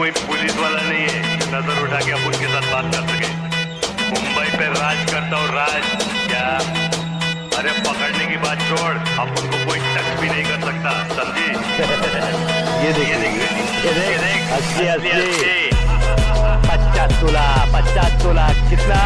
कोई पुलिस वाला नहीं है नजर उठा के अपन के साथ बात कर सके। मुंबई पे राज करता हूँ, राज। क्या? अरे पकड़ने की बात छोड़, अपन को कोई टच भी नहीं कर सकता, समझी? ये देख, ये देख, अस्सी 80 50 तोला 50 तोला कितना?